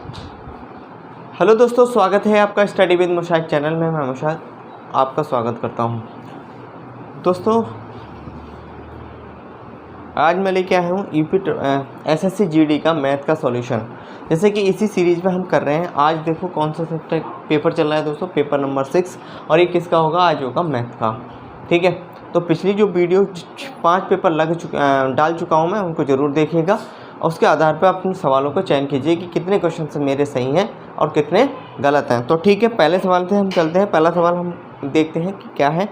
Hello दोस्तों, स्वागत है आपका स्टडी विद मुशाहिद चैनल में। मैं मुशाहिद आपका स्वागत करता हूं। दोस्तों, आज मैं लेके आया हूं यूपी एसएससी जीडी का मैथ का सॉल्यूशन। जैसे कि इसी सीरीज़ में हम कर रहे हैं। आज देखो कौन सा पेपर चल रहा है दोस्तों, पेपर नंबर 6। और ये किसका होगा? आज होगा मैथ का। ठीक है, तो पिछली जो वीडियो 5 पेपर डाल चुका हूँ मैं, उनको ज़रूर देखिएगा और उसके आधार पर अपने सवालों को चयन कीजिए कि कितने क्वेश्चन से मेरे सही हैं और कितने गलत हैं। तो ठीक है, पहले सवाल से हम चलते हैं। पहला सवाल हम देखते हैं कि क्या है।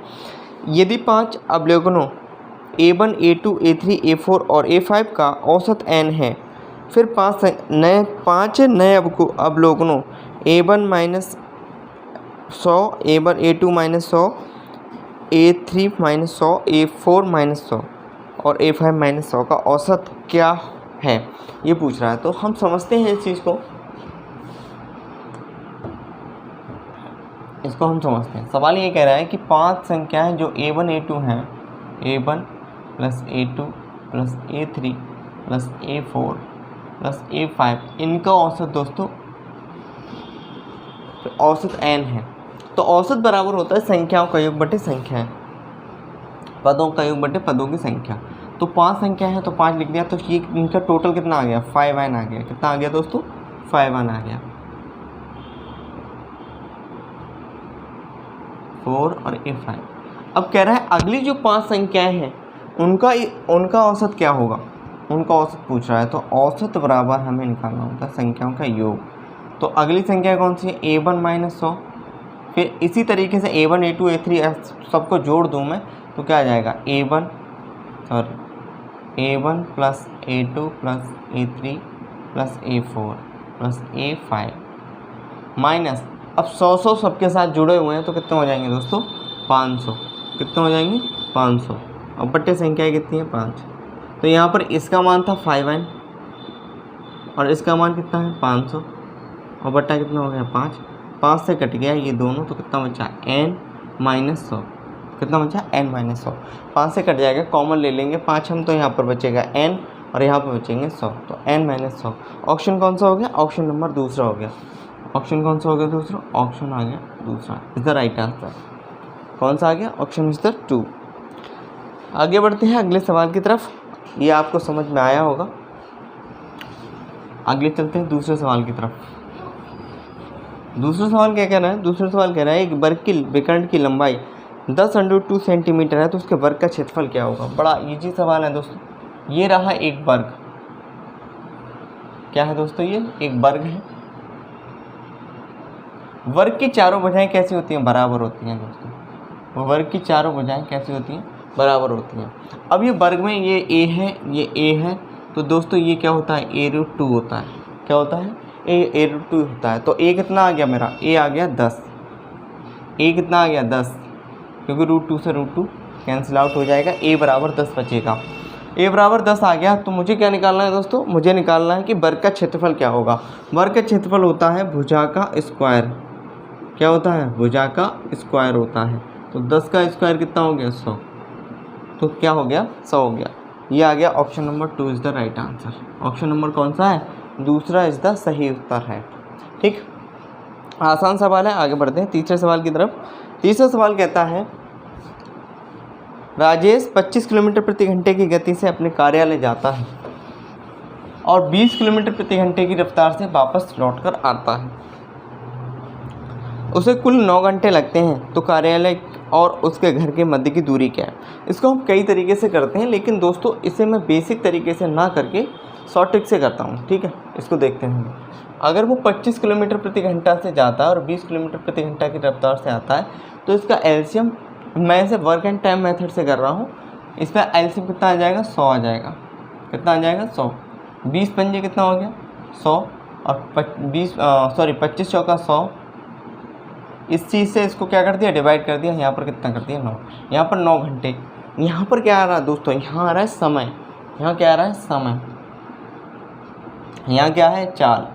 यदि 5 अवलोकनों A1, A2, A3, A4 और A5 का औसत n है, फिर 5 नए अवलोकनों A1 minus 100, A1 A2 minus 100, A3 minus 100, A4 minus 100 और A5 माइनस 100 का औसत क्या है, ये पूछ रहा है। तो हम समझते हैं इस चीज़ को, हम समझते हैं। सवाल ये कह रहा है कि 5 संख्याएं जो A1 A2 हैं, A1 plus A2 plus A3 plus A4 plus A5, इनका औसत दोस्तों औसत n है। तो औसत बराबर होता है संख्याओं का योग बटे संख्याएं, पदों का योग बटे पदों की संख्या। तो 5 संख्या है तो 5 लिख दिया। तो ये इनका टोटल कितना आ गया? 5n आ गया। कितना आ गया दोस्तों? 5n आ गया। 4 और A5। अब कह रहा है अगली जो 5 संख्याएं हैं उनका औसत क्या होगा, उनका औसत पूछ रहा है। तो औसत बराबर हमें निकालना होता है संख्याओं का योग। तो अगली संख्या कौन सी है? A1 minus 100। फिर इसी तरीके से A1 A2 A3 सबको जोड़ दूँ मैं तो क्या आ जाएगा? A1 plus A2 plus A3 plus A4 plus A5 minus, अब 100 सबके साथ जुड़े हुए हैं तो कितने हो जाएंगे दोस्तों? 500। कितने हो जाएंगे? 500। अब बट्टे संख्याएँ कितनी है? 5। तो यहाँ पर इसका मान था 5n और इसका मान कितना है? 500 और बट्टा कितना हो गया? 5। 5 से कट गया ये दोनों तो कितना बचा? n minus 100। कितना बचा? n minus 100। 5 से कट जाएगा, कॉमन ले लेंगे 5 हम, तो यहाँ पर बचेगा n और यहाँ पर बचेंगे 100। तो n माइनस 100। ऑप्शन कौन सा हो गया? ऑप्शन नंबर दूसरा हो गया। ऑप्शन कौन सा हो गया दूसरा? ऑप्शन आ गया दूसरा, इज द राइट आंसर। कौन सा आ गया? Option is the 2। आगे बढ़ते हैं अगले सवाल की तरफ। ये आपको समझ में आया होगा। आगे चलते हैं दूसरे सवाल की तरफ। दूसरा सवाल क्या कह रहा है? दूसरा सवाल कह रहा है एक वर्ग की विकर्ण की लंबाई 10√2 सेंटीमीटर है तो उसके वर्ग का क्षेत्रफल क्या होगा। बड़ा इजी सवाल है दोस्तों। ये रहा एक वर्ग। क्या है दोस्तों? ये एक वर्ग है। वर्ग की चारों भुजाएं कैसी होती हैं? बराबर होती हैं दोस्तों। वर्ग की चारों भुजाएं कैसी होती हैं? बराबर होती हैं। अब ये वर्ग में ये a है, ये a है, तो दोस्तों ये क्या होता है? a√2 होता है। क्या होता है? a√2 होता है। तो a कितना आ गया मेरा? a आ गया 10। a कितना आ गया? 10, क्योंकि √2 से √2 कैंसिल आउट हो जाएगा। a बराबर 10 बचेगा। a बराबर 10 आ गया। तो मुझे क्या निकालना है दोस्तों? मुझे निकालना है कि वर्ग का क्षेत्रफल क्या होगा। वर्ग का क्षेत्रफल होता है भुजा का स्क्वायर। क्या होता है? भुजा का स्क्वायर होता है। तो 10 का स्क्वायर कितना हो गया? 100। तो क्या हो गया? 100 हो गया। ये आ गया option number 2 is the right answer. Option number कौन सा है? दूसरा इज़ द सही उत्तर है। ठीक, आसान सवाल है। आगे बढ़ते हैं तीसरे सवाल की तरफ। तीसरा सवाल कहता है राजेश 25 किलोमीटर प्रति घंटे की गति से अपने कार्यालय जाता है और 20 किलोमीटर प्रति घंटे की रफ्तार से वापस लौटकर आता है। उसे कुल 9 घंटे लगते हैं, तो कार्यालय और उसके घर के मध्य की दूरी क्या है। इसको हम कई तरीके से करते हैं, लेकिन दोस्तों इसे मैं बेसिक तरीके से ना करके शॉर्ट ट्रिक से करता हूँ। ठीक है, इसको देखते हैं। अगर वो 25 किलोमीटर प्रति घंटा से जाता है और 20 किलोमीटर प्रति घंटा की रफ्तार से आता है, तो इसका एलसीएम, मैं इसे वर्क एंड टाइम मेथड से कर रहा हूँ, इसमें एलसीएम कितना आ जाएगा? 100 आ जाएगा। कितना आ जाएगा? 100। 20 पंजे कितना हो गया? 100 और 25 चौका 100। इस चीज़ से इसको क्या कर दिया? डिवाइड कर दिया। यहाँ पर कितना कर दिया? 9। यहाँ पर 9 घंटे। यहाँ पर क्या आ रहा है दोस्तों? यहाँ आ रहा है समय। यहाँ क्या आ रहा है? समय। यहाँ क्या है? चाल।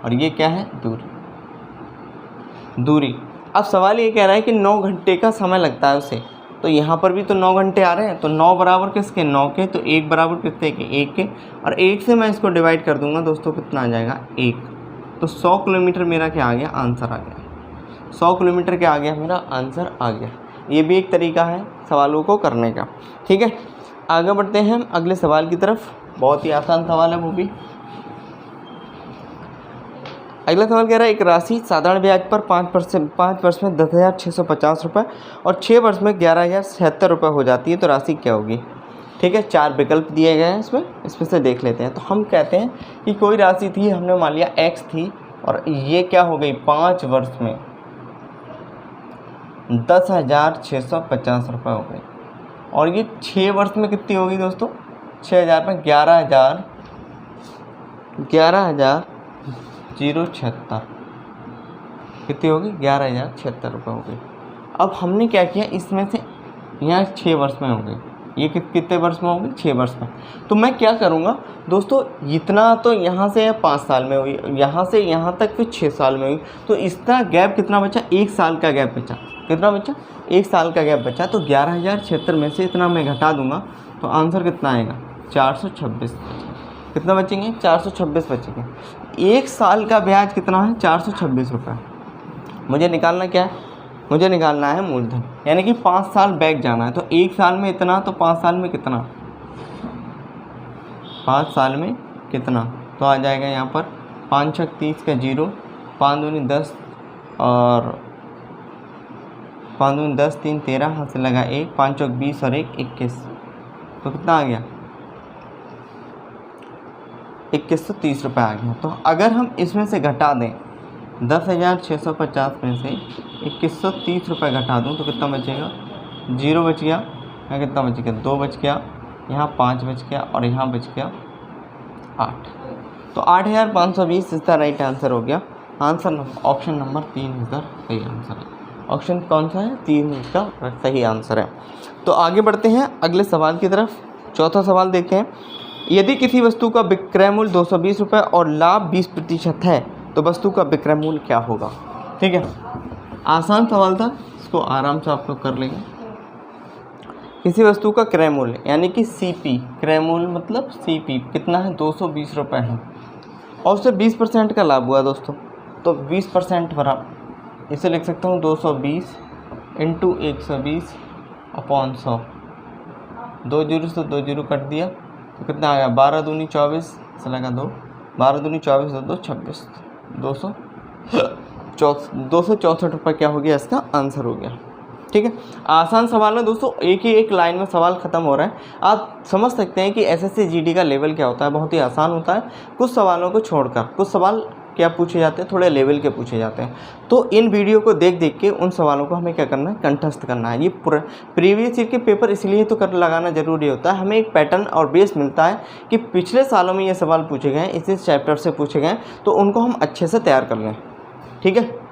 और ये क्या है? दूरी। अब सवाल ये कह रहा है कि 9 घंटे का समय लगता है उसे। तो यहाँ पर भी तो 9 घंटे आ रहे हैं। तो 9 बराबर किसके? 9 के। तो 1 बराबर कितने के? 1 के। और 1 से मैं इसको डिवाइड कर दूंगा दोस्तों, कितना आ जाएगा? 1। तो 100 किलोमीटर मेरा क्या आ गया, आंसर आ गया। 100 किलोमीटर क्या आ गया, मेरा आंसर आ गया। ये भी एक तरीका है सवालों को करने का। ठीक है, आगे बढ़ते हैं हम अगले सवाल की तरफ। बहुत ही आसान सवाल है वो भी। अगला सवाल कह रहा है एक राशि साधारण ब्याज पर 5 वर्ष में 10,650 रुपये और 6 वर्ष में 11,076 रुपये हो जाती है, तो राशि क्या होगी। ठीक है, 4 विकल्प दिए गए हैं इसमें से देख लेते हैं। तो हम कहते हैं कि कोई राशि थी, हमने मान लिया x थी, और ये क्या हो गई, 5 वर्ष में 10,650 रुपये हो गई, और ये 6 वर्ष में कितनी होगी दोस्तों, 6,000 में 11,076 कितनी होगी, 11,076 रुपये हो गई। अब हमने क्या किया, इसमें से यहाँ 6 वर्ष में हो गई, ये कितने वर्ष में होगी, 6 वर्ष में। तो मैं क्या करूँगा दोस्तों, इतना तो यहाँ से 5 साल में हुई, यहाँ से यहाँ तक फिर 6 साल में हुई, तो इसका गैप कितना बचा, 1 साल का गैप बचा। कितना बचा, 1 साल का गैप बचा। तो 11,076 में से इतना मैं घटा दूंगा तो आंसर कितना आएगा, 426। कितना बचेंगे, 426 बचेंगे। 1 साल का ब्याज कितना है, 426 रुपये। मुझे निकालना क्या है, मुझे निकालना है मूलधन, यानी कि 5 साल बैक जाना है। तो 1 साल में इतना, तो 5 साल में कितना, 5 साल में कितना, तो आ जाएगा यहाँ पर 5 छक 30 का 0, 5 दूनी 10 और 5 दूनी 10, 3 13, हाथ से लगा 1, 5 चौक 20 और 1 21, तो कितना आ गया, 2130 रुपये आ गया। तो अगर हम इसमें से घटा दें 10,650 में से 2130 रुपये घटा दूँ तो कितना बचेगा, 0 बच गया, यहाँ कितना बच गया, 2 बच गया, यहाँ 5 बच गया और यहाँ बच गया 8। तो 8,520 इसका राइट आंसर हो गया। आंसर ऑप्शन नंबर 3 इसका सही आंसर है। ऑप्शन कौन सा है, 3 इसका सही आंसर है। तो आगे बढ़ते हैं अगले सवाल की तरफ। चौथा सवाल देखते हैं, यदि किसी वस्तु का विक्रय मूल्य 220 रुपये और लाभ 20% है तो वस्तु का विक्रय मूल्य क्या होगा। ठीक है, आसान सवाल था, इसको आराम से आप लोग कर लेंगे। किसी वस्तु का क्रय मूल्य यानी कि CP, क्रय मूल्य मतलब CP कितना है, 220 रुपये है, और उससे 20% का लाभ हुआ दोस्तों। तो 20% बराबर, इसे लिख सकता हूँ 220 इंटू 120 अपॉन 100, 2 जीरो से 2 जीरो कट दिया तो कितना आ गया, 12 दूनी 24 से लगा 2, 12 दूनी 24 2 26, 264 रुपये क्या हो गया, इसका आंसर हो गया। ठीक है, आसान सवाल है दोस्तों, एक ही एक लाइन में सवाल ख़त्म हो रहा है। आप समझ सकते हैं कि SSC GD का लेवल क्या होता है, बहुत ही आसान होता है। कुछ सवालों को छोड़कर कुछ सवाल क्या पूछे जाते हैं, थोड़े लेवल के पूछे जाते हैं। तो इन वीडियो को देख देख के उन सवालों को हमें क्या करना है, कंठस्थ करना है। ये प्रीवियस ईयर के पेपर इसलिए तो कर लगाना ज़रूरी होता है, हमें एक पैटर्न और बेस मिलता है कि पिछले सालों में ये सवाल पूछे गए हैं, इस चैप्टर से पूछे गए हैं, तो उनको हम अच्छे से तैयार कर लें। ठीक है,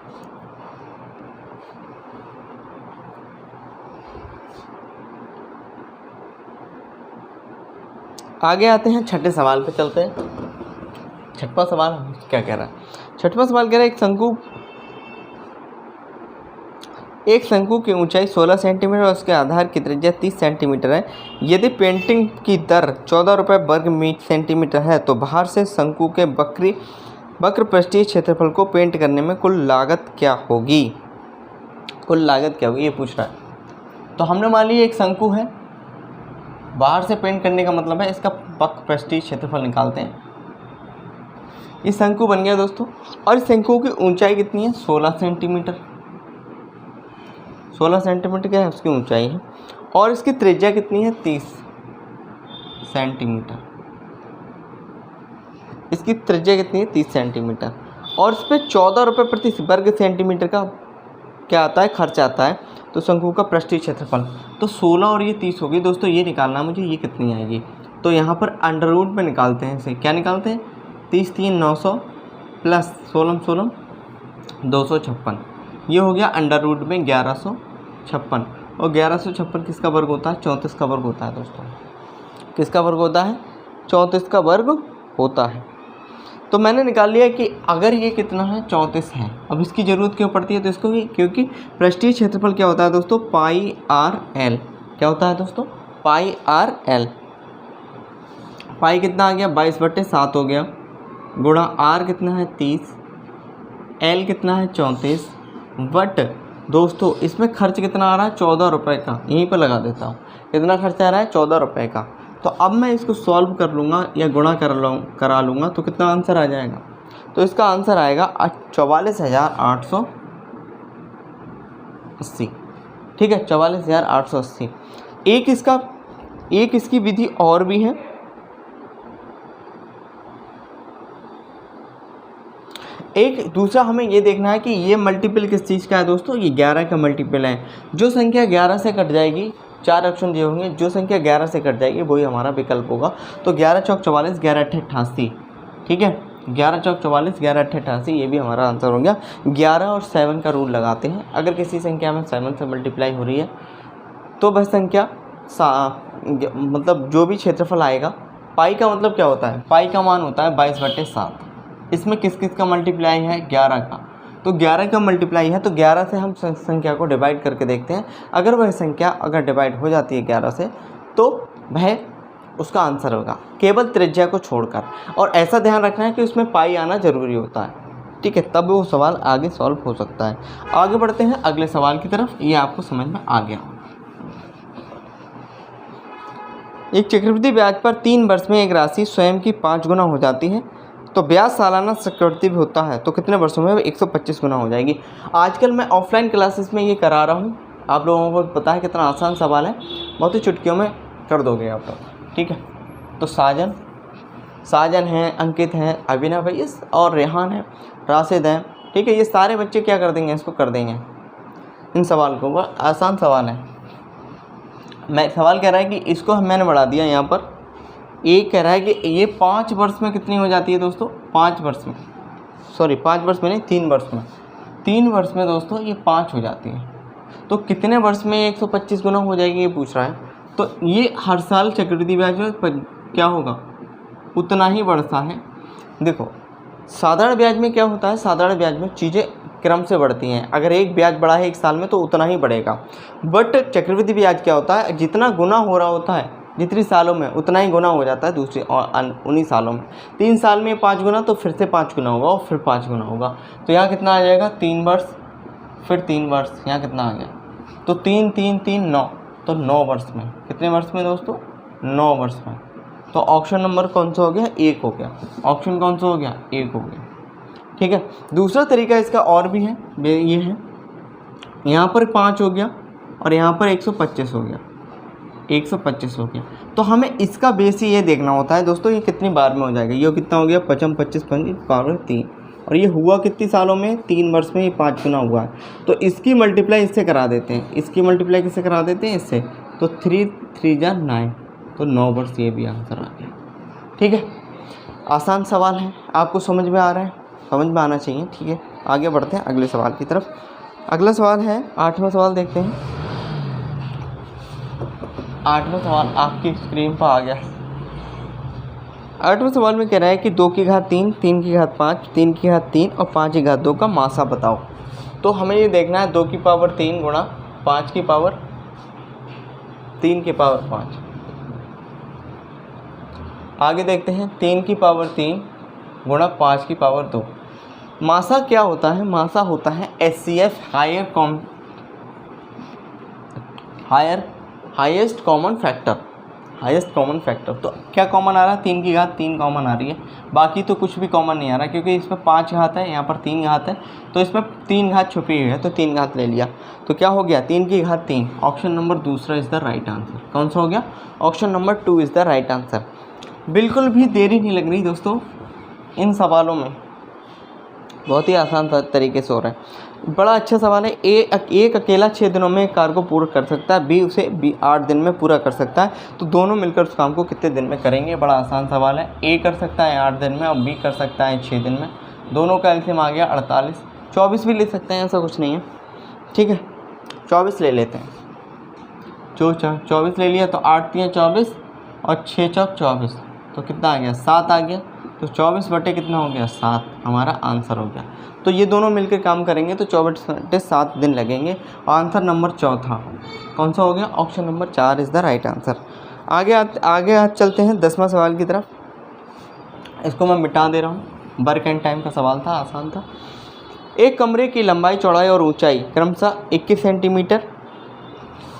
आगे आते हैं, छठे सवाल पे चलते हैं। छठवां सवाल क्या कह रहा है, छठवां सवाल कह रहा है एक शंकु की ऊंचाई 16 सेंटीमीटर और उसके आधार की त्रिज्या 30 सेंटीमीटर है। यदि पेंटिंग की दर 14 रुपये वर्ग सेंटीमीटर है तो बाहर से शंकु के वक्र पृष्ठीय क्षेत्रफल को पेंट करने में कुल लागत क्या होगी। कुल लागत क्या होगी ये पूछ रहा है। तो हमने मान लिया एक शंकु है, बाहर से पेंट करने का मतलब है इसका वक्र पृष्ठीय क्षेत्रफल निकालते हैं। ये शंकु बन गया दोस्तों, और इस शंकु की ऊंचाई कितनी है, 16 सेंटीमीटर। 16 सेंटीमीटर क्या है उसकी ऊंचाई है, और इसकी त्रिज्या कितनी है, 30 सेंटीमीटर। इसकी त्रिज्या कितनी है, 30 सेंटीमीटर, और इस पर 14 रुपये प्रति वर्ग सेंटीमीटर का क्या आता है, खर्च आता है। तो शंकु का पृष्ठीय क्षेत्रफल तो 16 और ये 30 होगी दोस्तों, ये निकालना मुझे, ये कितनी आएगी। तो यहाँ पर अंडर रूट में निकालते हैं इसे, क्या निकालते हैं, 30 3 900 प्लस 16 16 256, ये हो गया अंडर रूट में 1156। और 1156 किसका वर्ग होता है, 34 का वर्ग होता है दोस्तों। किसका वर्ग होता है, 34 का वर्ग होता है। तो मैंने निकाल लिया कि अगर ये कितना है, 34 है। अब इसकी ज़रूरत क्यों पड़ती है, तो इसको भी क्योंकि पृष्ठीय क्षेत्रफल क्या होता है दोस्तों, पाई आर एल। क्या होता है दोस्तों, पाई आर एल। पाई कितना आ गया, 22/7 हो गया, गुणा आर कितना है, 30, L कितना है 34, बट दोस्तों इसमें खर्च कितना आ रहा है 14 रुपये का। यहीं पर लगा देता हूँ, कितना खर्चा आ रहा है 14 रुपये का। तो अब मैं इसको सॉल्व कर लूँगा या गुणा करा लूँगा तो कितना आंसर आ जाएगा। तो इसका आंसर आएगा 44,880। ठीक है, 44,880। एक इसकी विधि और भी है। एक दूसरा हमें ये देखना है कि ये मल्टीपल किस चीज़ का है दोस्तों, ये 11 का मल्टीपल है। जो संख्या 11 से कट जाएगी, 4 ऑप्शन दिए होंगे, जो संख्या 11 से कट जाएगी वही हमारा विकल्प होगा। तो 11 चौक 44, 11 अट्ठे 88। ठीक है, 11 चौक 44, 11 अट्ठे 88, ये भी हमारा आंसर हो गया। 11 और 7 का रूल लगाते हैं। अगर किसी संख्या में 7 से मल्टीप्लाई हो रही है तो वह संख्या मतलब जो भी क्षेत्रफल आएगा, पाई का मतलब क्या होता है, पाई का मान होता है 22/7। इसमें किस किस का मल्टीप्लाई है, 11 का। तो 11 का मल्टीप्लाई है, तो 11 से हम संख्या को डिवाइड करके देखते हैं। अगर वह संख्या अगर डिवाइड हो जाती है 11 से तो वह उसका आंसर होगा, केवल त्रिज्या को छोड़कर। और ऐसा ध्यान रखना है कि उसमें पाई आना ज़रूरी होता है। ठीक है, तब वो सवाल आगे सॉल्व हो सकता है। आगे बढ़ते हैं अगले सवाल की तरफ। ये आपको समझ में आ गया। एक चक्रवृद्धि ब्याज पर 3 वर्ष में एक राशि स्वयं की 5 गुना हो जाती है, तो ब्याज सालाना चक्रवृद्धि भी होता है, तो कितने वर्षों में 125 गुना हो जाएगी। आजकल मैं ऑफलाइन क्लासेस में ये करा रहा हूँ, आप लोगों को पता है कितना आसान सवाल है, बहुत ही चुटकियों में कर दोगे आप लोग। ठीक है, तो साजन हैं, अंकित हैं, अभिनव है और रेहान है, राशिद हैं। ठीक है, ये सारे बच्चे क्या कर देंगे, इसको कर देंगे इन सवाल को। वह आसान सवाल है। मैं सवाल कह रहा है कि इसको मैंने बढ़ा दिया यहाँ पर। एक कह रहा है कि ये 5 वर्ष में कितनी हो जाती है दोस्तों, 5 वर्ष में, सॉरी 5 वर्ष में नहीं 3 वर्ष में। 3 वर्ष में दोस्तों ये 5 हो जाती है, तो कितने वर्ष में 125 गुना हो जाएगी ये पूछ रहा है। तो ये हर साल चक्रवृद्धि ब्याज में क्या होगा, उतना ही बढ़ता है। देखो साधारण ब्याज में क्या होता है, साधारण ब्याज में चीज़ें क्रम से बढ़ती हैं। अगर एक ब्याज बढ़ा है 1 साल में तो उतना ही बढ़ेगा। बट चक्रवृद्धि ब्याज क्या होता है, जितना गुना हो रहा होता है जितनी सालों में उतना ही गुना हो जाता है दूसरे और उन्हीं सालों में। 3 साल में 5 गुना, तो फिर से 5 गुना होगा और फिर 5 गुना होगा। तो यहाँ कितना आ जाएगा, 3 वर्ष, फिर 3 वर्ष, यहाँ कितना आ गया, तो 3 3 3 9, तो 9 वर्ष में। कितने वर्ष में दोस्तों, 9 वर्ष में। तो ऑप्शन नंबर कौन सा हो गया, 1 हो गया। ऑप्शन कौन सा हो गया, 1 हो गया। ठीक है, दूसरा तरीका इसका और भी है, ये है यहाँ पर 5 हो गया और यहाँ पर 125 हो गया, 125 हो गया। तो हमें इसका बेस ही ये देखना होता है दोस्तों, ये कितनी बार में हो जाएगा। ये कितना हो गया, 55 25 पावर 3, और ये हुआ कितनी सालों में, 3 वर्ष में ये 5 गुना हुआ है। तो इसकी मल्टीप्लाई इससे करा देते हैं, इसकी मल्टीप्लाई किससे करा देते हैं, इससे। तो 3 3 जा 9, तो 9 वर्ष, ये भी आंसर आ गया। ठीक है, आसान सवाल है, आपको समझ में आ रहा है, समझ में आना चाहिए। ठीक है, आगे बढ़ते हैं अगले सवाल की तरफ। अगला सवाल है 8वां सवाल, देखते हैं। 8वां सवाल आपकी स्क्रीन पर आ गया। 8वें सवाल में कह रहा है कि 2 की घात 3, 3 की घात 5, 3 की घात 3 और 5 की घात 2 का मासा बताओ। तो हमें ये देखना है 2 की पावर 3 गुणा 5 की पावर 3 की पावर 5। आगे देखते हैं 3 की पावर 3 गुणा 5 की पावर 2। मासा क्या होता है, मासा होता है HCF, highest common factor, highest common factor. तो क्या कॉमन आ रहा है, 3 की घात 3 कॉमन आ रही है, बाकी तो कुछ भी कॉमन नहीं आ रहा, क्योंकि इसमें 5 घात है, यहाँ पर 3 घात है, तो इसमें 3 घात छुपी हुई है, तो 3 घात ले लिया। तो क्या हो गया, 3 की घात 3। ऑप्शन नंबर दूसरा इज़ द राइट आंसर। कौन सा हो गया, option number 2 is the right answer. बिल्कुल भी देरी नहीं लग रही दोस्तों, इन सवालों में बहुत ही आसान तरीके से हो रहा है। बड़ा अच्छा सवाल है। एक अकेला 6 दिनों में एक कार्य को पूरा कर सकता है, बी उसे 8 दिन में पूरा कर सकता है, तो दोनों मिलकर उस काम को कितने दिन में करेंगे। बड़ा आसान सवाल है। ए कर सकता है 8 दिन में और बी कर सकता है 6 दिन में। दोनों का एलसीएम आ गया 48। 24 भी ले सकते हैं, ऐसा कुछ नहीं है। ठीक है, 24 ले लेते हैं। 24 ले लिया, तो 8 3 24 और 6 4 24, तो कितना आ गया, 7 आ गया। तो 24 बटे कितना हो गया, 7 हमारा आंसर हो गया। तो ये दोनों मिलकर काम करेंगे तो 24 बटे 7 दिन लगेंगे। आंसर नंबर चौथा कौन सा हो गया, option number 4 is the right answer. आगे चलते हैं 10वां सवाल की तरफ। इसको मैं मिटा दे रहा हूँ, वर्क एंड टाइम का सवाल था, आसान था। एक कमरे की लंबाई, चौड़ाई और ऊंचाई क्रमशः 21 सेंटीमीटर।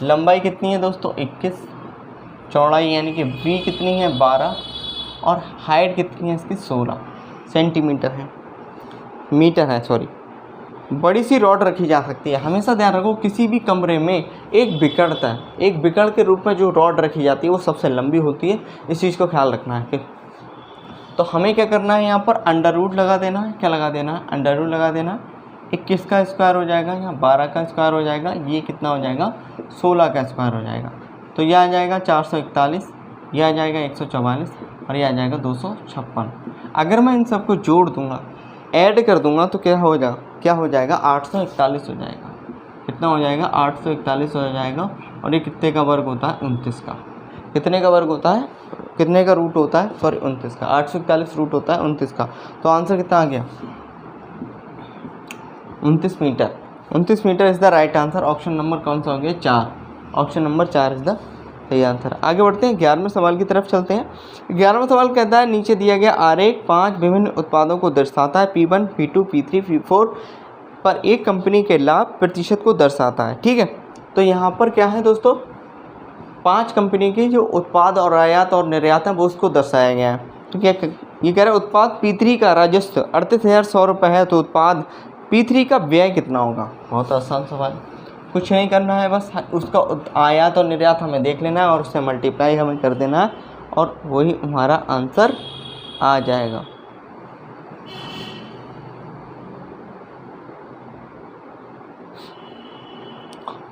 लंबाई कितनी है दोस्तों 21, चौड़ाई यानी कि बी कितनी है 12 और हाइट कितनी है इसकी 16 सेंटीमीटर है, मीटर है सॉरी। बड़ी सी रॉड रखी जा सकती है। हमेशा ध्यान रखो किसी भी कमरे में एक बिकड़ता है, एक बिकड़ के रूप में जो रॉड रखी जाती है वो सबसे लंबी होती है, इस चीज़ को ख्याल रखना है। फिर तो हमें क्या करना है, यहाँ पर अंडर रूट लगा देना है। क्या लगा देना है, अंडर रूट लगा देना। 21 का स्क्वायर हो जाएगा, यहाँ 12 का स्क्वायर हो जाएगा, ये कितना हो जाएगा 16 का स्क्वायर हो जाएगा। तो यह आ जाएगा 441, यह आ जाएगा 144 और यह आ जाएगा 256। अगर मैं इन सबको जोड़ दूंगा, ऐड कर दूंगा तो क्या हो जाएगा 841 हो जाएगा। कितना हो जाएगा 841 हो जाएगा। और ये कितने का वर्ग होता है 29 का। कितने का वर्ग होता है, कितने का रूट होता है सॉरी 29 का। 841 रूट होता है 29 का। तो आंसर कितना आ गया 29 metre. 29 metre is the right answer. Option number कौन सा हो गया 4। ऑप्शन नंबर 4 इज़ द सही आंसर। आगे बढ़ते हैं 11वें सवाल की तरफ चलते हैं। 11वां सवाल कहता है नीचे दिया गया आरेख 5 विभिन्न उत्पादों को दर्शाता है। P1, P2, P3, P4 पर एक कंपनी के लाभ प्रतिशत को दर्शाता है। ठीक है, तो यहाँ पर क्या है दोस्तों 5 कंपनी के जो उत्पाद और आयात और निर्यात हैं वो उसको दर्शाया गया है। तो क्या ये कह रहा है उत्पाद P3 का राजस्व 38,100 रुपये है, तो उत्पाद P3 का व्यय कितना होगा। बहुत आसान सवाल, कुछ नहीं करना है, बस उसका आयात और निर्यात हमें देख लेना है और उससे मल्टीप्लाई हमें कर देना है और वही हमारा आंसर आ जाएगा।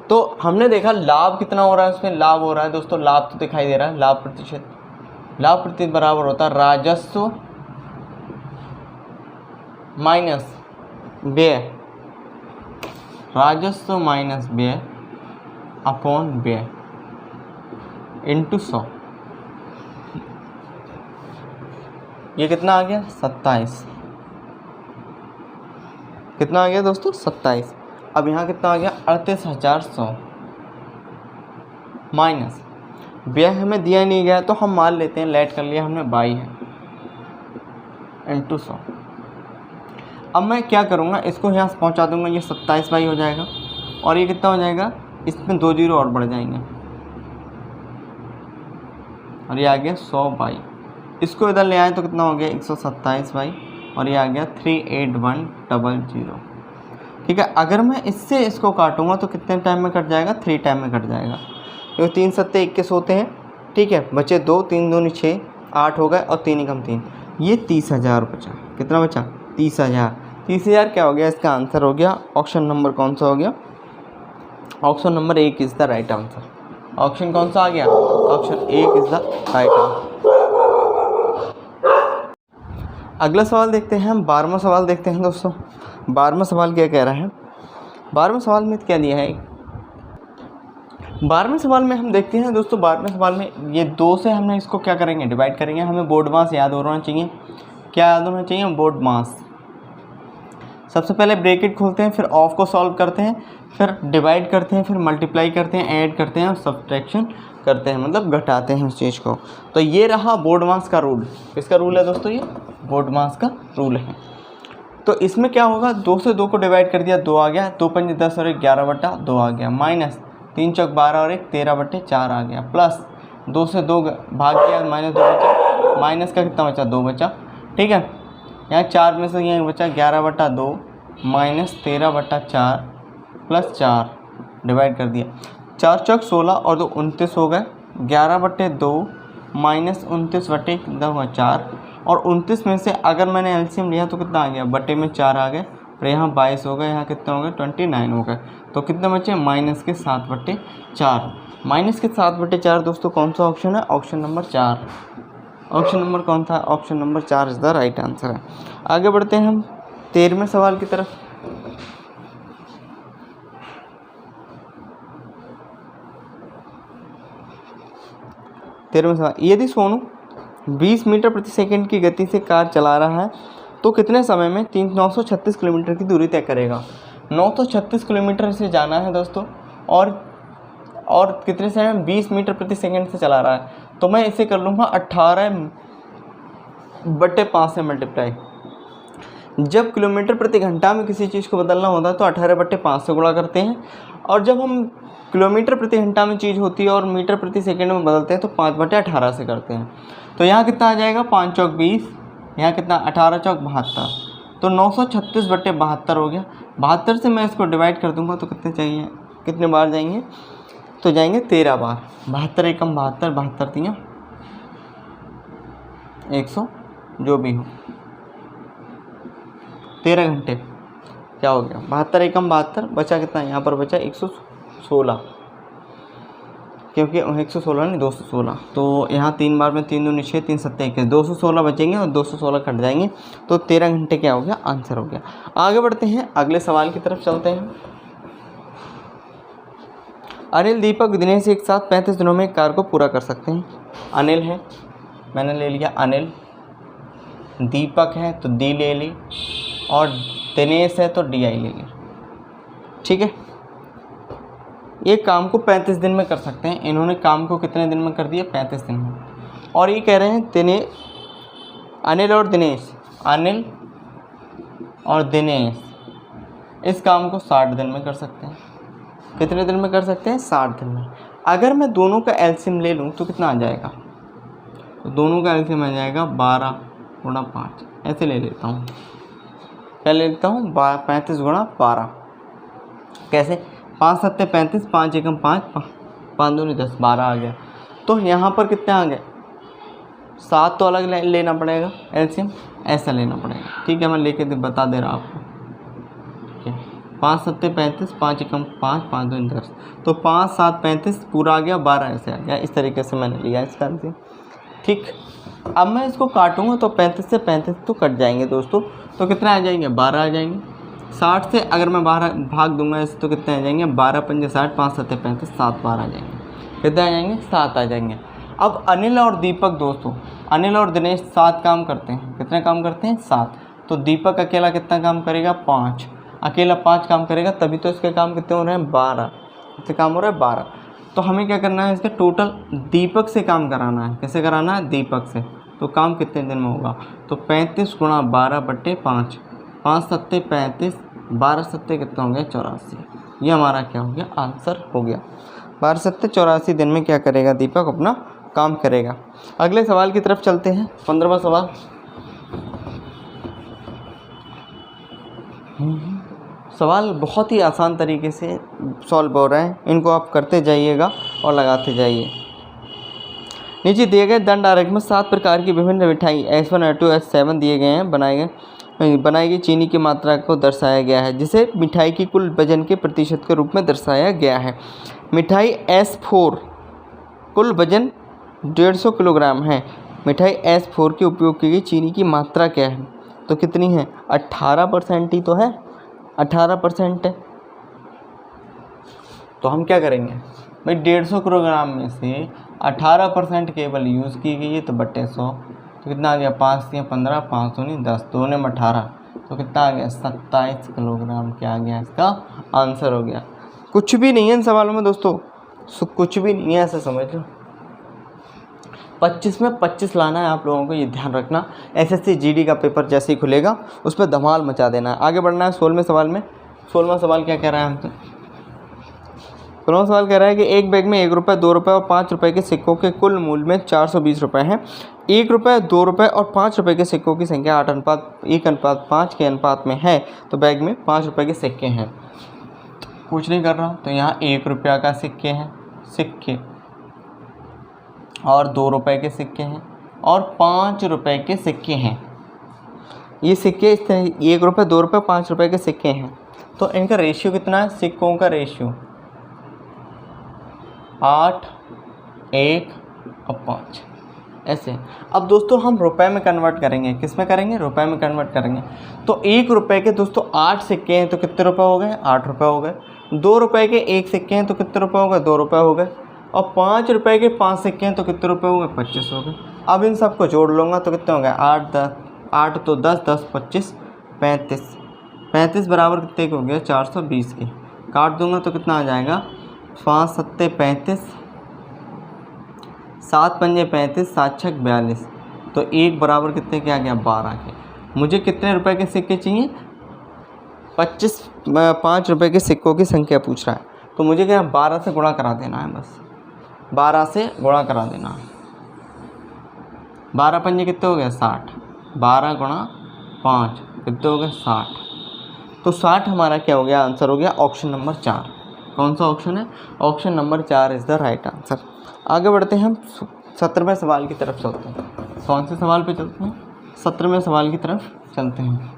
तो हमने देखा लाभ कितना हो रहा है, उसमें लाभ हो रहा है दोस्तों, लाभ तो दिखाई दे रहा है। लाभ प्रतिशत बराबर होता है राजस्व माइनस व्यय, राजस्व माइनस व्यय अपॉन व्यय इंटू 100। ये कितना आ गया 27। कितना आ गया दोस्तों 27। अब यहाँ कितना आ गया 38,100 माइनस व्यय हमें दिया नहीं गया तो हम मान लेते हैं, लेट कर लिया हमने 22 है इंटू 100। अब मैं क्या करूँगा, इसको यहाँ से पहुँचा दूँगा, ये 27 बाई हो जाएगा और ये कितना हो जाएगा, इसमें 2 जीरो और बढ़ जाएंगे और ये आ गया 100 बाई। इसको इधर ले आए तो कितना हो गया 127 बाई और ये आ गया 38100। ठीक है, अगर मैं इससे इसको काटूंगा तो कितने टाइम में कट जाएगा 3 टाइम में कट जाएगा, क्योंकि 3 सत्ते 21 होते हैं। ठीक है, बचे 2, 3 दूनी 6, 8 हो गए और 3 कम 3, ये 30,000 बचा। कितना बचा 30,000। 30,000 क्या हो गया, इसका आंसर हो गया ऑप्शन नंबर कौन सा हो गया, option number 1 is the right answer. Option कौन सा आ गया, option 1 is the right answer. अगला सवाल देखते हैं हम, 12वां सवाल देखते हैं दोस्तों। 12वां सवाल क्या कह रहा है, 12वें सवाल में क्या दिया है, 12वें सवाल में हम देखते हैं दोस्तों। 12वें सवाल में ये 2 से हमने इसको क्या करेंगे, डिवाइड करेंगे। हमें बोर्ड मास याद होना चाहिए। क्या याद होना चाहिए, बोर्ड मास। सबसे पहले ब्रैकेट खोलते हैं, फिर ऑफ को सॉल्व करते हैं, फिर डिवाइड करते हैं, फिर मल्टीप्लाई करते हैं, ऐड करते हैं और सब्ट्रैक्शन करते हैं, मतलब घटाते हैं उस चीज़ को। तो ये रहा बोर्ड मास का रूल। किसका रूल है दोस्तों, ये बोर्ड मास का रूल है। तो इसमें क्या होगा, 2 से 2 को डिवाइड कर दिया, 2 आ गया, 2 पंजे 10 और 1 11/2 आ गया, माइनस 3 चौक 12 और 1 13/4 आ गया, प्लस 2 से 2 भाग गया, माइनस 2 बचा, माइनस का कितना बचा 2 बचा। ठीक है, यहाँ 4 में से यहाँ बचा 11/2 माइनस 13/4 प्लस 4 डिवाइड कर दिया, 4 चौक 16 और 2 29 हो गए, 11/2 माइनस 29/4 और 29 में से अगर मैंने एलसीएम लिया तो कितना आ गया, बटे में 4 आ गए और यहाँ 22 हो गए, यहाँ कितने हो गए 29 हो गए। तो कितने बचे, माइनस के 7/4। माइनस के 7/4 दोस्तों कौन सा ऑप्शन है, ऑप्शन नंबर 4। ऑप्शन नंबर कौन था, option number 4 is the right answer है। आगे बढ़ते हैं हम 13वें सवाल की तरफ। सवाल, यदि सोनू 20 मीटर प्रति सेकंड की गति से कार चला रहा है तो कितने समय में 936 किलोमीटर की दूरी तय करेगा। 936 किलोमीटर से जाना है दोस्तों और कितने समय में 20 मीटर प्रति सेकंड से चला रहा है, तो मैं इसे कर लूँगा 18/5 से मल्टीप्लाई। जब किलोमीटर प्रति घंटा में किसी चीज़ को बदलना होता है तो 18/5 से गुणा करते हैं, और जब हम किलोमीटर प्रति घंटा में चीज़ होती है और मीटर प्रति सेकंड में बदलते हैं तो 5/18 से करते हैं। तो यहाँ कितना आ जाएगा, 5 चौक 20, यहाँ कितना 18 चौक 72, तो 936/72 हो गया। 72 से मैं इसको डिवाइड कर दूंगा तो कितने चाहिए, कितने बार जाएंगे, तो जाएंगे 13 बार। 72 एकम 72, 72 तियाँ 100, जो भी हो, 13 घंटे क्या हो गया, 72 एकम 72, बचा कितना, यहाँ पर बचा 116, क्योंकि 116 नहीं 216, तो यहाँ 3 बार में 3 दूनी 6, 3 7 21, 216 बचेंगे और 216 कट जाएंगे, तो 13 घंटे क्या हो गया, आंसर हो गया। आगे बढ़ते हैं, अगले सवाल की तरफ चलते हैं। अनिल, दीपक, दिनेश एक साथ 35 दिनों में एक कार्य को पूरा कर सकते हैं। अनिल है, मैंने ले लिया अनिल, दीपक है तो डी ले ली, और दिनेश है तो डी आई ले ली। ठीक है, ये काम को 35 दिन में कर सकते हैं। इन्होंने काम को कितने दिन में कर दिया, 35 दिन में। और ये कह रहे हैं अनिल और दिनेश, अनिल और दिनेश इस काम को 60 दिन में कर सकते हैं। कितने दिन में कर सकते हैं, 60 दिन में। अगर मैं दोनों का एलसीएम ले लूँ तो कितना आ जाएगा, तो दोनों का एलसीएम आ जाएगा 12 गुणा 5, ऐसे ले लेता हूँ। क्या ले लेता हूँ, 35 गुणा 12। कैसे, 5 7 35, 5 एकम 5, 5 दूनी 10, 12 आ गया। तो यहाँ पर कितने आ गए, 7 तो अलग लेना पड़ेगा एलसीएम, ऐसा लेना पड़ेगा। ठीक है, मैं लेके बता दे रहा आपको। ठीक है, 5 7 35, 5 एकम 5, 5 दूनी 10, तो 5 7 35 पूरा आ गया, 12 ऐसे आ गया। इस तरीके से मैंने लिया इसका एलसीएम। ठीक, अब मैं इसको काटूंगा तो 35 से 35 तो कट जाएंगे दोस्तों, तो कितना आ जाएंगे, 12 आ जाएंगे। 60 से अगर मैं 12 भाग दूंगा इस तो कितने आ जाएंगे, 12 पंजे 60, 5 7 35, 7 12 आ जाएंगे। कितने आ जाएंगे, 7 आ जाएंगे। अब अनिल और दीपक दोस्तों, अनिल और दिनेश 7 काम करते हैं। कितने काम करते हैं, 7। तो दीपक अकेला कितना काम करेगा, 5, अकेला 5 काम करेगा, तभी तो इसके काम कितने हो रहे हैं, 12। कितने काम हो रहे हैं, 12। तो हमें क्या करना है, इसका टोटल दीपक से काम कराना है। कैसे कराना है, दीपक से। तो काम कितने दिन में होगा, तो 35 गुणा 12/5, 5 7 35, 12 7 कितना हो गया, 84। ये हमारा क्या हो गया, आंसर हो गया। 12 7 84 दिन में क्या करेगा, दीपक अपना काम करेगा। अगले सवाल की तरफ चलते हैं, 15वां सवाल। सवाल बहुत ही आसान तरीके से सॉल्व हो रहे हैं, इनको आप करते जाइएगा और लगाते जाइए। नीचे दिए गए दंड आरेख में 7 प्रकार की विभिन्न मिठाई S1 S2 S7 दिए गए हैं। बनाई गई चीनी की मात्रा को दर्शाया गया है, जिसे मिठाई की कुल वजन के प्रतिशत के रूप में दर्शाया गया है। मिठाई S4 कुल वजन 150 किलोग्राम है। मिठाई S4 के उपयोग की गई चीनी की मात्रा क्या है, तो कितनी है, 18% ही तो है, 18% है। तो हम क्या करेंगे भाई, 150 किलोग्राम में से 18% केवल यूज़ की गई है, तो बटे 100, तो कितना आ गया, 5 या 15, 5 दूनी 10, 2 ने 18, तो कितना आ गया, 27 किलोग्राम क्या आ गया, इसका आंसर हो गया। कुछ भी नहीं है इन सवालों में दोस्तों, कुछ भी नहीं है, ऐसा समझ लो। 25 में 25 लाना है आप लोगों को, ये ध्यान रखना। SSC GD का पेपर जैसे ही खुलेगा उस पर धमाल मचा देना है। आगे बढ़ना है 16वें सवाल में। 16वां सवाल क्या कह रहा है हमसे, 16वां सवाल कह रहा है कि एक बैग में 1 रुपये, 2 रुपये और 5 रुपये के सिक्कों के कुल मूल्य में 420 रुपये हैं। 1 रुपये, 2 रुपये और 5 रुपये के सिक्कों की संख्या 8:1:5 के अनुपात में है, तो बैग में 5 रुपये के सिक्के हैं। कुछ नहीं कर रहा, तो यहाँ 1 रुपया का सिक्के हैं, सिक्के, और 2 रुपये के सिक्के हैं, और 5 रुपये के सिक्के हैं। ये सिक्के इस तरह 1 रुपये, 2 रुपये, 5 रुपये के सिक्के हैं। तो इनका रेशियो कितना है, सिक्कों का रेशियो 8, 1 और 5 ऐसे। अब दोस्तों हम रुपए में कन्वर्ट करेंगे, किस में करेंगे, रुपए में कन्वर्ट करेंगे। तो 1 रुपये के दोस्तों 8 सिक्के हैं, तो कितने रुपए हो गए, 8 रुपये हो गए। 2 रुपये के 1 सिक्के हैं, तो कितने रुपए हो गए, 2 रुपये हो गए। और 5 रुपये के 5 सिक्के हैं, तो कितने रुपये हो गए, 25 हो गए। अब इन सबको जोड़ लूँगा तो कितने हो गए, 8 तो 10, 10 25 35, 35 बराबर कितने के हो गया, 420 के। काट दूंगा तो कितना आ जाएगा, 5 7 35, 7 पंजे 35, 7 6 42, तो 1 बराबर कितने के आ गया, 12 के। मुझे कितने रुपए के सिक्के चाहिए? 5 रुपए के सिक्कों की संख्या पूछ रहा है, तो मुझे क्या 12 से गुणा करा देना है, बस 12 से गुणा करा देना है। 12 पंजे कितने हो गए? 60। 12 गुणा 5 कितने हो गए? 60। तो 60 हमारा क्या हो गया? आंसर हो गया ऑप्शन नंबर 4। कौन सा ऑप्शन है? Option number 4 is the right answer. आगे बढ़ते हैं हम 17वें सवाल की तरफ चलते हैं। कौन से सवाल पे चलते हैं? 17वें सवाल की तरफ चलते हैं।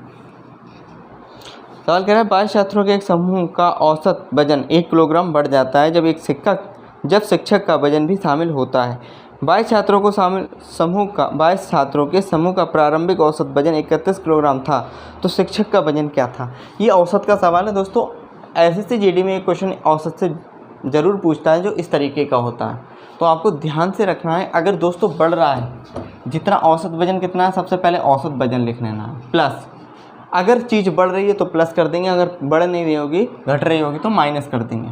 सवाल कह रहा है 22 छात्रों के एक समूह का औसत वजन 1 किलोग्राम बढ़ जाता है जब शिक्षक का वजन भी शामिल होता है। 22 छात्रों के समूह का प्रारंभिक औसत वजन 31 किलोग्राम था, तो शिक्षक का वजन क्या था? ये औसत का सवाल है दोस्तों। एसएससी जीडी में एक क्वेश्चन औसत से ज़रूर पूछता है जो इस तरीके का होता है, तो आपको ध्यान से रखना है। अगर दोस्तों बढ़ रहा है, जितना औसत वजन कितना है, सबसे पहले औसत वजन लिख लेना है प्लस। अगर चीज़ बढ़ रही है तो प्लस कर देंगे, अगर बढ़ नहीं रही होगी, घट रही होगी तो माइनस कर देंगे।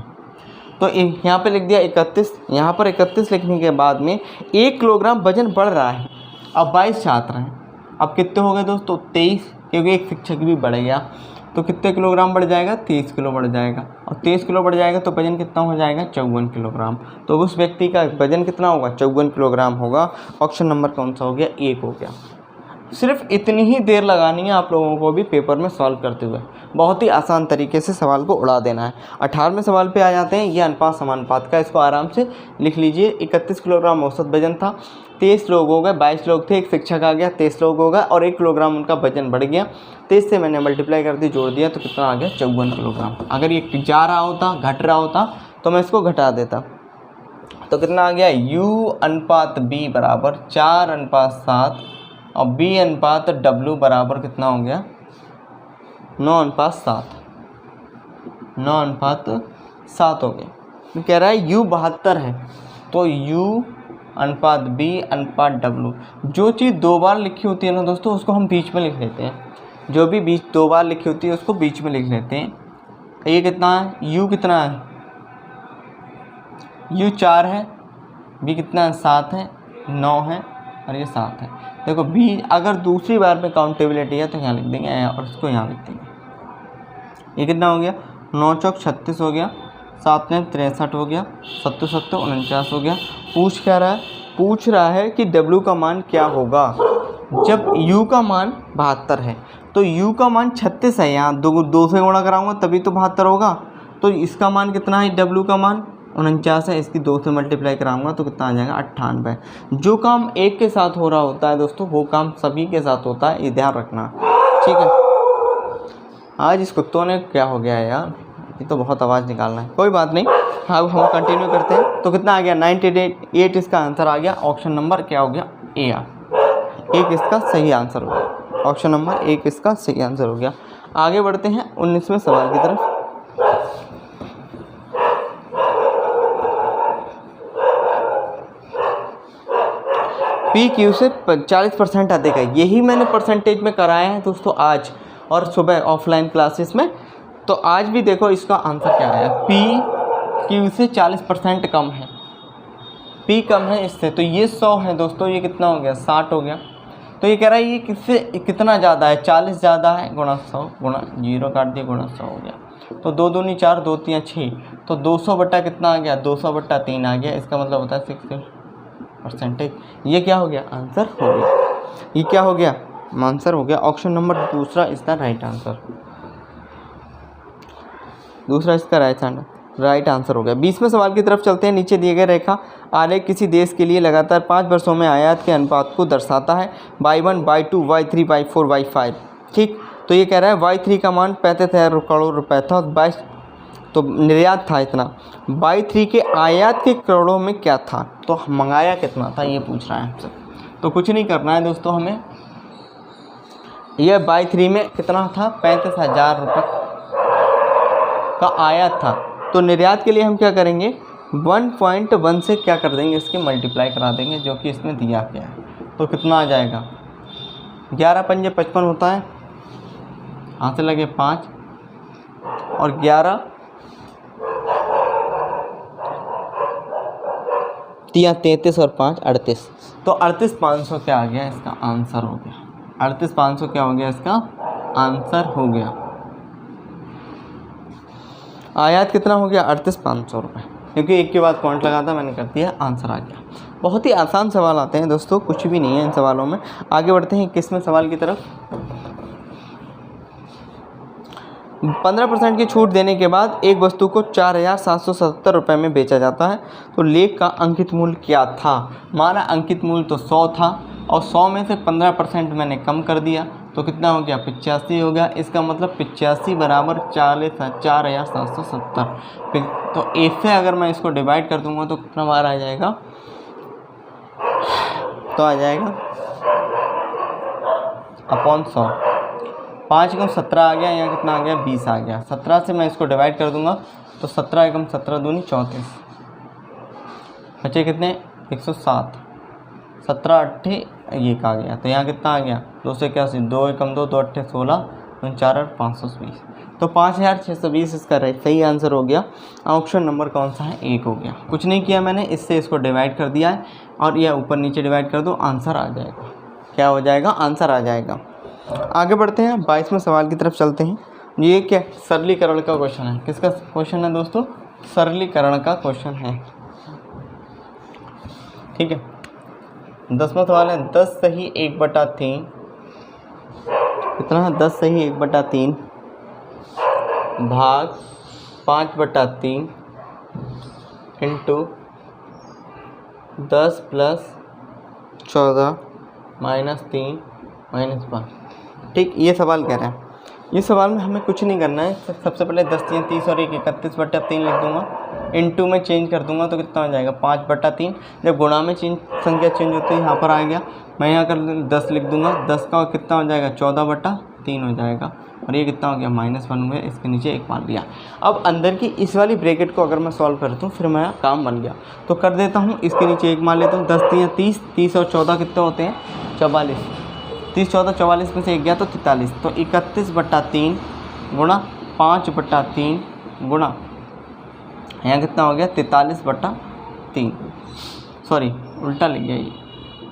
तो यहाँ पे लिख दिया 31, यहाँ पर 31 लिखने के बाद में 1 किलोग्राम वजन बढ़ रहा है। अब 22 छात्र हैं, अब कितने हो गए दोस्तों? 23, क्योंकि एक शिक्षक भी बढ़ गया, तो कितने किलोग्राम बढ़ जाएगा? 30 किलो बढ़ जाएगा। और 30 किलो बढ़ जाएगा तो वजन कितना हो जाएगा? 54 किलोग्राम। तो उस व्यक्ति का वजन कितना होगा? 54 किलोग्राम होगा। ऑप्शन नंबर कौन सा हो गया? 1 हो गया। सिर्फ इतनी ही देर लगानी है आप लोगों को भी पेपर में सॉल्व करते हुए, बहुत ही आसान तरीके से सवाल को उड़ा देना है। 18वें सवाल पे आ जाते हैं। ये अनुपात समानुपात का, इसको आराम से लिख लीजिए। 31 किलोग्राम औसत वजन था, 23 लोग हो गए, 22 लोग थे, एक शिक्षक आ गया, 23 लोग हो गए और 1 किलोग्राम उनका वजन बढ़ गया। 23 से मैंने मल्टीप्लाई कर दी, जोड़ दिया, तो कितना आ गया? 54 किलोग्राम। अगर ये जा रहा होता, घट रहा होता, तो मैं इसको घटा देता, तो कितना आ गया? U/B बराबर 4/7 और B/W बराबर कितना हो गया? 9/7। 9/7 हो गया। तो कह रहा है U 72 है, तो U/B/W। जो चीज़ 2 बार लिखी होती है ना दोस्तों, उसको हम बीच में लिख लेते हैं। जो भी 2 बार लिखी होती है उसको बीच में लिख लेते हैं। ये कितना है? U कितना है? U 4 है, B कितना है? 7 है, 9 है और ये 7 है। देखो B अगर दूसरी बार में काउंटेबिलिटी है तो यहाँ लिख देंगे और इसको यहाँ लिख देंगे। ये कितना हो गया? 9 चौक 36 हो गया, 7 में 63 हो गया, 7 7 49 हो गया। पूछ क्या रहा है? पूछ रहा है कि W का मान क्या होगा जब U का मान 72 है। तो U का मान 36 है, यहाँ 2 से गुणा कराऊंगा तभी तो 72 होगा। तो इसका मान कितना है? W का मान 49 है, इसकी 2 से मल्टीप्लाई कराऊंगा तो कितना आ जाएगा? 98। जो काम एक के साथ हो रहा होता है दोस्तों, वो काम सभी के साथ होता है, ये ध्यान रखना, ठीक है। आज इस कुत्तों ने क्या हो गया है यार, ये तो बहुत आवाज़ निकालना है, कोई बात नहीं। हाँ, अब हम कंटिन्यू करते हैं। तो कितना आ गया? 98 इसका आंसर आ गया। ऑप्शन नंबर क्या हो गया? ए। 1 इसका सही आंसर हो गया। ऑप्शन नंबर 1 इसका सही आंसर हो गया। आगे बढ़ते हैं 19वें सवाल की तरफ। PQ से 40% अधिक है। यही मैंने परसेंटेज में कराया है दोस्तों आज और सुबह ऑफलाइन क्लासेस में। तो आज भी देखो इसका आंसर क्या आया। PQ से 40% कम है, P कम है इससे, तो ये 100 है दोस्तों, ये कितना हो गया? 60 हो गया। तो ये कह रहा है ये किससे कितना ज़्यादा है? 40 ज़्यादा है, गुणा 100, गुणा 0 काट दिया, गुणा 100 हो गया। तो 2 दूनी 4, 2 3 6, तो 200 बटा कितना आ गया? 200 बटा 3 आ गया। इसका मतलब होता है 60%। ये क्या हो गया? आंसर हो गया। ये क्या हो गया? आंसर हो गया। ऑप्शन नंबर दूसरा इसका राइट आंसर, दूसरा इसका राइट आंसर हो गया। 20वें सवाल की तरफ चलते हैं। नीचे दिए गए रेखा आलेख किसी देश के लिए लगातार 5 वर्षों में आयात के अनुपात को दर्शाता है। Y1, Y2, Y3, Y4, Y5। ठीक, तो ये कह रहा है Y3 का मान 35,000 करोड़ रुपए था, 22 तो निर्यात था इतना। Y3 के आयात के करोड़ों में क्या था? तो मंगाया कितना था ये पूछ रहा है हमसे। तो कुछ नहीं करना है दोस्तों हमें, यह Y3 में कितना था? 35,000 रुपये का आयात था। तो निर्यात के लिए हम क्या करेंगे? 1.1 से क्या कर देंगे? इसके मल्टीप्लाई करा देंगे, जो कि इसमें दिया गया है। तो कितना आ जाएगा? 11 पंजे 55 होता है, हाथ से लगे 5 और 11 33 और 5 38, तो 38,500 क्या आ गया? इसका आंसर हो गया। 38,500 क्या हो गया, इसका आंसर हो गया। आयात कितना हो गया, 38,500 रुपये, क्योंकि एक के बाद पॉइंट लगा था मैंने, कर दिया, आंसर आ गया। बहुत ही आसान सवाल आते हैं दोस्तों, कुछ भी नहीं है इन सवालों में। आगे बढ़ते हैं 21वें सवाल की तरफ। 15% की छूट देने के बाद एक वस्तु को 4,770 रुपये में बेचा जाता है, तो लेख का अंकित मूल्य क्या था। हमारा अंकित मूल्य तो 100 था, और 100 में से 15% मैंने कम कर दिया, तो कितना हो गया, 85 हो गया। इसका मतलब 85 बराबर 4,770। तो इससे अगर मैं इसको डिवाइड कर दूंगा तो कितना बार आ जाएगा, तो आ जाएगा अपॉन 100। 5 एकम 17 आ गया, यहाँ कितना आ गया, 20 आ गया। 17 से मैं इसको डिवाइड कर दूंगा तो 17 एकम 17 दूनी 34, बचे कितने, 107। 17 अट्ठे एक आ गया, तो यहाँ कितना आ गया, 281। 2 एकम 2, 2 अट्ठे 16, 4 और 520, तो 5,620 इसका सही आंसर हो गया। ऑप्शन नंबर कौन सा है, 1 हो गया। कुछ नहीं किया मैंने, इससे इसको डिवाइड कर दिया है, और यह ऊपर नीचे डिवाइड कर दो, आंसर आ जाएगा। क्या हो जाएगा, आंसर आ जाएगा। आगे बढ़ते हैं, 22वें सवाल की तरफ चलते हैं। ये क्या, सरलीकरण का क्वेश्चन है। किसका क्वेश्चन है दोस्तों, सरलीकरण का क्वेश्चन है, ठीक है। 10वां सवाल है, 10 सही 1/3, कितना है, 10 सही 1/3 भाग 5/3 इंटू 10 + 14 -3 -5। ठीक, ये सवाल कह रहा है। ये सवाल में हमें कुछ नहीं करना है। सबसे पहले 10 × 30 और 1 31/3 लिख दूंगा, इंटू में चेंज कर दूंगा तो कितना हो जाएगा, 5/3। जब गुणा में संख्या चेंज होती है, यहाँ पर आ गया, मैं यहाँ कर 10 लिख दूंगा, 10 का कितना हो जाएगा, 14/3 हो जाएगा, और ये कितना हो गया, -1 हो गया। इसके नीचे 1 मान लिया। अब अंदर की इस वाली ब्रैकेट को अगर मैं सॉल्व करता हूँ, फिर मेरा काम बन गया, तो कर देता हूँ। इसके नीचे 1 मान लेता हूँ। 10 × 30, 30 और 14 कितने होते हैं, 44। 30 14 44 में से 1 गया तो 43, तो 31/3 गुणा 5/3 गुणा, यहाँ कितना हो गया, 43/3, सॉरी उल्टा लिख गया, ये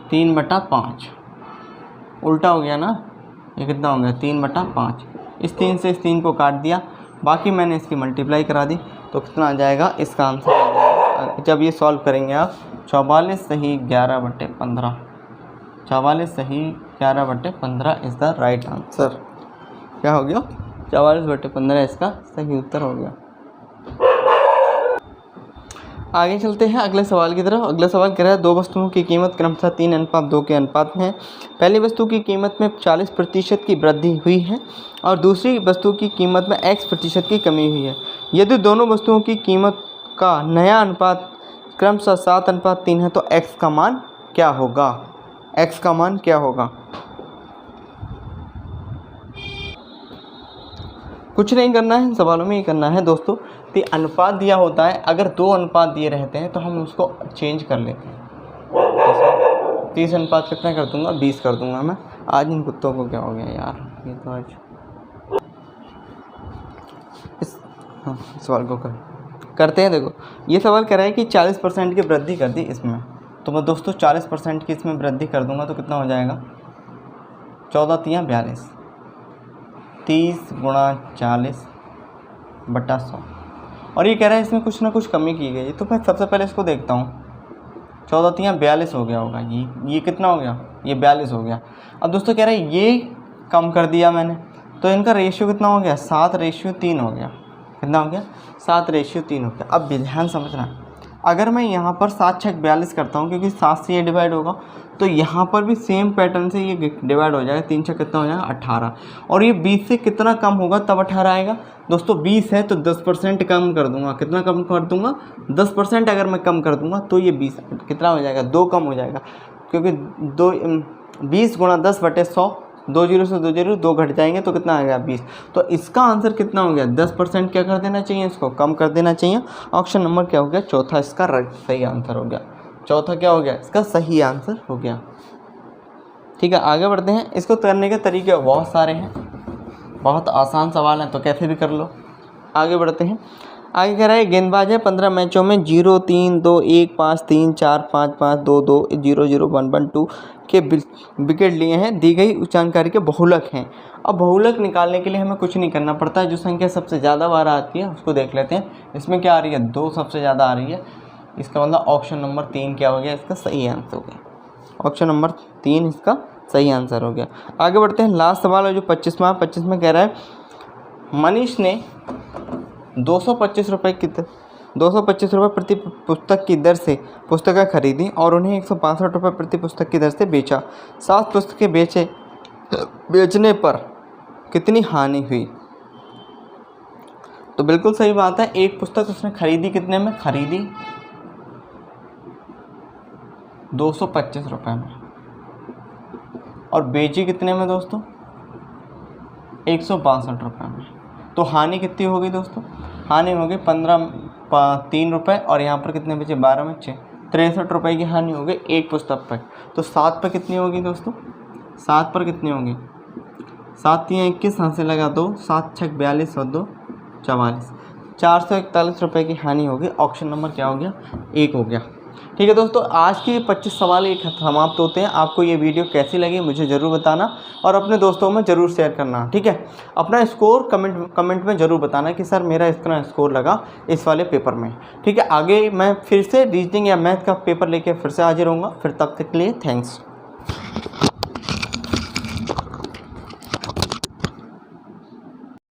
3/5 उल्टा हो गया ना, ये कितना हो गया, 3/5। इस 3 से इस 3 को काट दिया, बाकी मैंने इसकी मल्टीप्लाई करा दी, तो कितना आ जाएगा, इसका आंसर आ जाएगा। जब ये सॉल्व करेंगे आप, 44 सही 11/15, 44 सही 11/15 इज़ द राइट आंसर। क्या हो गया, 44/15 इसका सही उत्तर हो गया। आगे चलते हैं अगले सवाल की तरफ। अगला सवाल कह रहा है, 2 वस्तुओं की कीमत क्रमशः 3:2 के अनुपात में है। पहली वस्तु की कीमत में 40% की वृद्धि हुई है और दूसरी वस्तु की कीमत में x% की कमी हुई है। यदि दोनों वस्तुओं की कीमत का नया अनुपात क्रमशः 7:3 है, तो x का मान क्या होगा, x का मान क्या होगा। कुछ नहीं करना है, सवालों में ही करना है दोस्तों। तो अनुपात दिया होता है, अगर 2 अनुपात दिए रहते हैं तो हम उसको चेंज कर लेते हैं। 30 अनुपात कितना कर दूंगा, 20 कर दूंगा मैं। आज इन कुत्तों को क्या हो गया यार, ये तो आज इस सवाल को करते हैं। देखो, ये सवाल कह रहा है कि 40% की वृद्धि कर दी इसमें, तो मैं दोस्तों 40% की इसमें वृद्धि कर दूंगा तो कितना हो जाएगा, 14 × 42, 30 × 40/100। और ये कह रहा है इसमें कुछ ना कुछ कमी की गई है, तो मैं सबसे पहले इसको देखता हूँ। 14 × 42 हो गया होगा, ये कितना हो गया, ये 42 हो गया। अब दोस्तों कह रहा है ये कम कर दिया मैंने, तो इनका रेशियो कितना हो गया, 7:3 हो गया। कितना हो गया, 7:3 हो गया। अब ध्यान समझना, अगर मैं यहाँ पर 7 × 6 = 42 करता हूँ, क्योंकि 7 से ये डिवाइड होगा, तो यहाँ पर भी सेम पैटर्न से ये डिवाइड हो जाएगा। 3 × 6 कितना हो जाएगा, 18। और ये 20 से कितना कम होगा तब 18 आएगा। दोस्तों 20 है तो 10% कम कर दूंगा। कितना कम कर दूंगा, 10% अगर मैं कम कर दूंगा तो ये 20 कितना हो जाएगा, 2 कम हो जाएगा। क्योंकि 20 × 10/100, 2 0 से 2 0, 2 घट जाएंगे तो कितना आएगा, 20। तो इसका आंसर कितना हो गया, 10% क्या कर देना चाहिए, इसको कम कर देना चाहिए। ऑप्शन नंबर क्या हो गया, चौथा इसका सही आंसर हो गया। चौथा क्या हो गया, इसका सही आंसर हो गया। ठीक है, आगे बढ़ते हैं। इसको करने के तरीके बहुत सारे हैं, बहुत आसान सवाल हैं, तो कैसे भी कर लो। आगे बढ़ते हैं। आगे कह रहा है गेंदबाज है 15 मैचों में 0, 3, 2, 1, 5, 3, 4, 5, 5, 2, 2, 0, 0, 1, 1, 2 के विकेट लिए हैं। दी गई जानकारी के बहुलक हैं। अब बहुलक निकालने के लिए हमें कुछ नहीं करना पड़ता है, जो संख्या सबसे ज़्यादा बार आती है उसको देख लेते हैं। इसमें क्या आ रही है, 2 सबसे ज़्यादा आ रही है। इसका मतलब ऑप्शन नंबर 3 क्या हो गया, इसका सही आंसर हो गया। ऑप्शन नंबर 3 इसका सही आंसर हो गया। आगे बढ़ते हैं, लास्ट सवाल है जो 25वां। 25 में कह रहा है मनीष ने 225 रुपये प्रति पुस्तक की दर से पुस्तकें खरीदी और उन्हें 165 रुपये प्रति पुस्तक की दर से बेचा। 7 पुस्तकें बेचने पर कितनी हानि हुई? तो बिल्कुल सही बात है, एक पुस्तक उसने खरीदी कितने में, खरीदी 225 रुपये में और बेची कितने में दोस्तों, 162 रुपये में। तो हानि कितनी होगी दोस्तों, हानि होगी 3 रुपये और यहाँ पर कितने बचे, 12 में 6, 63 रुपये की हानि होगी एक पुस्तक पर। तो 7 पर कितनी होगी दोस्तों, 7 पर कितनी होगी, 7 3 21, हाथ से लगा 2, 7 6 42 और 2 44, 441 रुपये की हानि होगी। ऑप्शन नंबर क्या हो गया, 1 हो गया। ठीक है दोस्तों, आज के 25 सवाल एक समाप्त होते हैं। आपको ये वीडियो कैसी लगी मुझे ज़रूर बताना और अपने दोस्तों में ज़रूर शेयर करना। ठीक है, अपना स्कोर कमेंट में ज़रूर बताना कि सर मेरा इतना स्कोर लगा इस वाले पेपर में। ठीक है, आगे मैं फिर से रीजनिंग या मैथ का पेपर लेके फिर से हाजिर होऊंगा। फिर तब तक के लिए थैंक्स।